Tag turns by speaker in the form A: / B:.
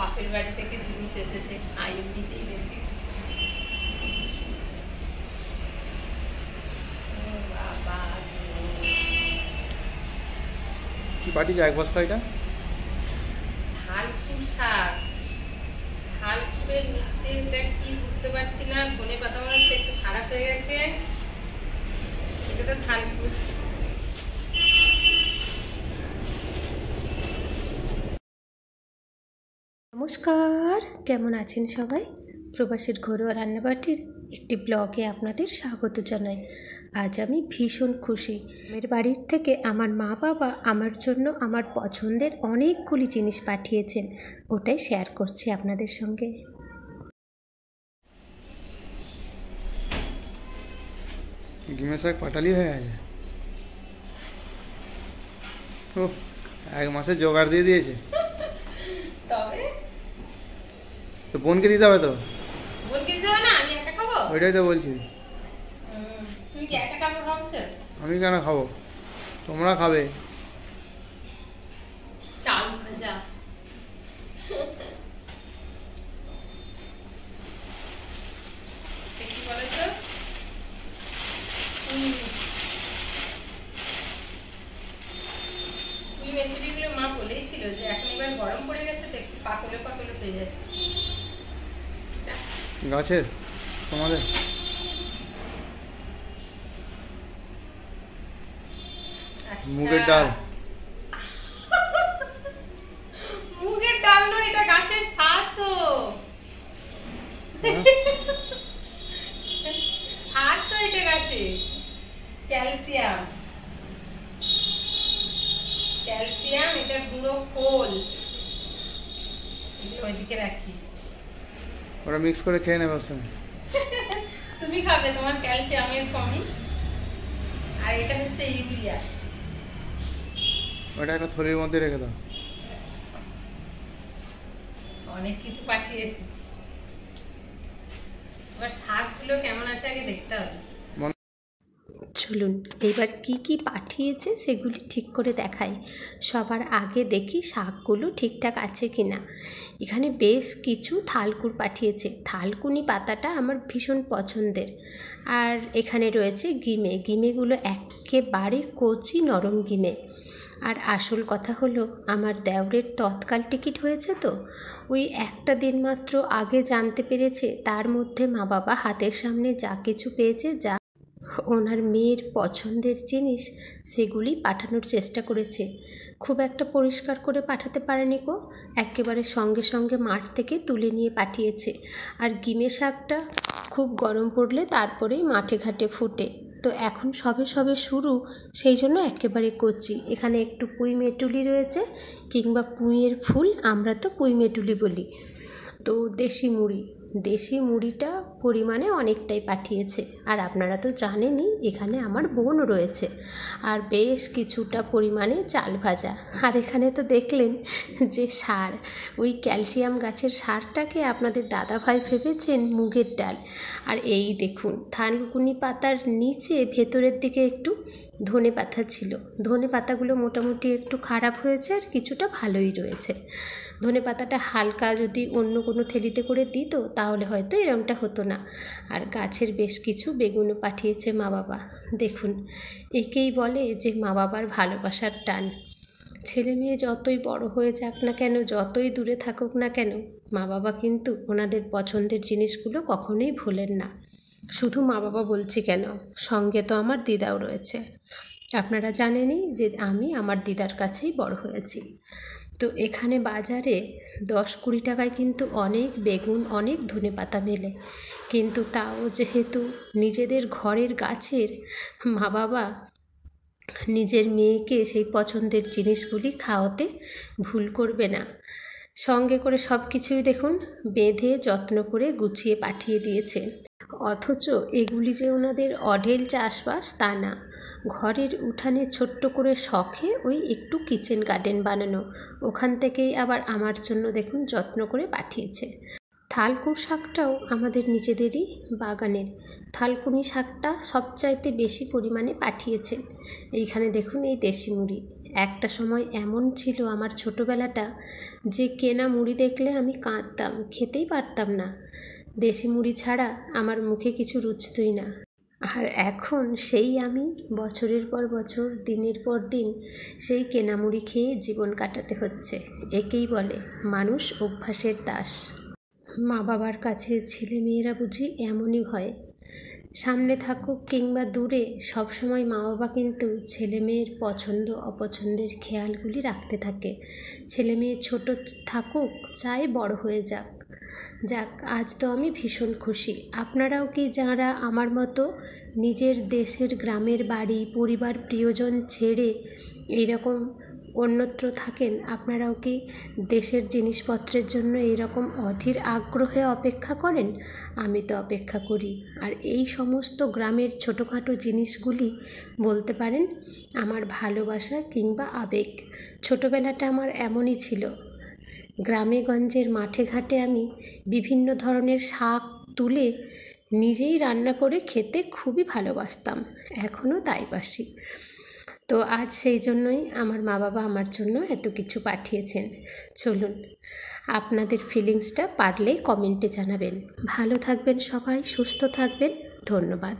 A: বাপের বাড়ি থেকে জিনিস এসেছে, আইএমডিতেই বেশি।
B: কি পাঠিয়েছে এক বস্তা? এটা
A: থালকুর শাক। থালকুরের নিচে এটা কি বুঝতে পারছি না, ধনে পাতা মনে হচ্ছে একটু খারাপ হয়ে গেছে। এটা তো থালকুর।
C: নমস্কার, কেমন আছেন সবাই? প্রবাসীর ঘরোয়া রান্নাবাটির একটি ব্লগে আপনাদের স্বাগত জানাই। আজ আমি ভীষণ খুশি। আমার বাড়ির থেকে আমার মা বাবা আমার জন্য আমার পছন্দের অনেকগুলি জিনিস পাঠিয়েছেন, ওটাই শেয়ার করছি আপনাদের সঙ্গে।
B: গিমে শাক পাটালি হয়ে গেছে। ও, এক মাসের জোগাড় দিয়ে দিয়েছে।
A: তবে
B: তো বোনকে দিতে হবে তো।
A: বোনকে দিতে হবে না, আমি একা খাবো।
B: ওইটাই তো বলছি।
A: তুমি কি একা খাবো ভাবছো?
B: আমি কেন খাবো, তোমরা খাবে।
A: চাল ভাজা। কি বলেছো? ওই মেচুরিগুলো মা বলেই ছিল যে এখন এবার গরম পড়ে গেছে তো একটু পাকলে পাকলে হয়ে যাচ্ছে।
B: গাছের তোমাদের মুগের ডাল।
A: মুগের ডাল নয়, এটা গাছের শাক। তো শাক তো এটা গাছে। ক্যালসিয়াম, ক্যালসিয়াম, এটা গুঁড়ো খোল। এগুলো ওইদিকে রাখি।
B: ওরা মিক্স করে খেয়ে নেবে সঙ্গে।
A: তুমি খাবে, তোমার ক্যালসিয়ামের কমই। আর এটা হচ্ছে ইউরিয়া।
B: ওটা একটা থলির মধ্যে রেখে দাও।
A: অনেক কিছু পাঠিয়েছি, এবার শাকগুলো কেমন আছে আগে দেখতে হবে।
C: চলুন এবার কি কি পাঠিয়েছে সেগুলি ঠিক করে দেখাই। সবার আগে দেখি শাকগুলো ঠিকঠাক আছে কি না। এখানে বেশ কিছু থালকুর পাঠিয়েছে। থালকুনি পাতাটা আমার ভীষণ পছন্দের। আর এখানে রয়েছে গিমে। গিমেগুলো একেবারে কচি নরম গিমে। আর আসল কথা হলো, আমার দেওরের তৎকাল টিকিট হয়েছে তো, ওই একটা দিন মাত্র আগে জানতে পেরেছে। তার মধ্যে মা বাবা হাতের সামনে যা কিছু পেয়েছে, যা ওনার মেয়ের পছন্দের জিনিস, সেগুলি পাঠানোর চেষ্টা করেছে। খুব একটা পরিষ্কার করে পাঠাতে পারেনি গো, একেবারে সঙ্গে সঙ্গে মাঠ থেকে তুলে নিয়ে পাঠিয়েছে। আর গিমে শাকটা খুব গরম পড়লে তারপরেই মাঠে ঘাটে ফুটে, তো এখন সবে সবে শুরু, সেই জন্য একেবারে কচি। এখানে একটু পুঁই মেটুলি রয়েছে, কিংবা পুঁইয়ের ফুল, আমরা তো পুঁই মেটুলি বলি। তো দেশি মুড়িটা পরিমাণে অনেকটাই পাঠিয়েছে। আর আপনারা তো জানেনই এখানে আমার বোন রয়েছে। আর বেশ কিছুটা পরিমাণে চাল ভাজা। আর এখানে তো দেখলেন যে সার, ওই ক্যালসিয়াম গাছের সারটাকে আপনাদের দাদাভাই ভেবেছেন মুগের ডাল। আর এই দেখুন, থানকুনি পাতার নিচে ভেতরের দিকে একটু ধনে পাতা ছিল। ধনে পাতাগুলো মোটামুটি একটু খারাপ হয়েছে, আর কিছুটা ভালোই রয়েছে। ধনে পাতাটা হালকা যদি অন্য কোনো থেলিতে করে দিত তাহলে হয়তো এরকমটা হতো না। আর গাছের বেশ কিছু বেগুনও পাঠিয়েছে মা বাবা। দেখুন, একেই বলে যে মা বাবার ভালোবাসার টান। ছেলে মেয়ে যতই বড় হয়ে যাক না কেন, যতই দূরে থাকুক না কেন, মা বাবা কিন্তু ওনাদের পছন্দের জিনিসগুলো কখনোই ভোলেন না। শুধু মা বাবা বলছি কেন, সঙ্গে তো আমার দিদাও রয়েছে। আপনারা জানেনই যে আমি আমার দিদার কাছেই বড় হয়েছি। তো এখানে বাজারে 10-20 টাকায় কিন্তু অনেক বেগুন, অনেক ধনেপাতা মেলে। কিন্তু তাও যেহেতু নিজেদের ঘরের গাছের, মা বাবা নিজের মেয়েকে সেই পছন্দের জিনিসগুলি খাওয়াতে ভুল করবে না। সঙ্গে করে সব কিছুই দেখুন বেঁধে যত্ন করে গুছিয়ে পাঠিয়ে দিয়েছে। অথচ এগুলি যে ওনাদের অঢেল চাষবাস তা না। ঘরের উঠানে ছোট্ট করে শখে ওই একটু কিচেন গার্ডেন বানানো, ওখান থেকেই আবার আমার জন্য দেখুন যত্ন করে পাঠিয়েছে। থালকুর শাকটাও আমাদের নিজেদেরই বাগানের। থালকুনি শাকটা সবচাইতে বেশি পরিমাণে পাঠিয়েছেন। এইখানে দেখুন এই দেশি মুড়ি, একটা সময় এমন ছিল আমার ছোটোবেলাটা যে কেনা মুড়ি দেখলে আমি কাঁদতাম, খেতেই পারতাম না। দেশি মুড়ি ছাড়া আমার মুখে কিছু রুচতই না। আর এখন সেই আমি বছরের পর বছর, দিনের পর দিন সেই কেনা মুড়ি খেয়ে জীবন কাটাতে হচ্ছে। একেই বলে মানুষ অভ্যাসের দাস। মা বাবার কাছে ছেলে মেয়েরা বুঝি এমনই হয়, সামনে থাকুক কিংবা দূরে, সবসময় মা বাবা কিন্তু ছেলে মেয়ের পছন্দ অপছন্দের খেয়ালগুলি রাখতে থাকে। ছেলে মেয়ে ছোট থাকুক, চাই বড় হয়ে যাক। যাক, আজ তো আমি ভীষণ খুশি। আপনারাও কি যারা আমার মতো নিজের দেশের গ্রামের বাড়ি, পরিবার, প্রিয়জন ছেড়ে এইরকম অন্যত্র থাকেন, আপনারাও কি দেশের জিনিসপত্রের জন্য এইরকম অধীর আগ্রহে অপেক্ষা করেন? আমি তো অপেক্ষা করি। আর এই সমস্ত গ্রামের ছোটোখাটো জিনিসগুলি বলতে পারেন আমার ভালোবাসা কিংবা আবেগ। ছোটোবেলাটা আমার এমনই ছিল। গ্রামে গঞ্জের মাঠে ঘাটে আমি বিভিন্ন ধরনের শাক তুলে নিজেই রান্না করে খেতে খুবই ভালোবাসতাম, এখনও তাই বাসি। তো আজ সেই জন্যই আমার মা বাবা আমার জন্য এত কিছু পাঠিয়েছেন। চলুন, আপনাদের ফিলিংসটা পারলে কমেন্টে জানাবেন। ভালো থাকবেন সবাই, সুস্থ থাকবেন। ধন্যবাদ।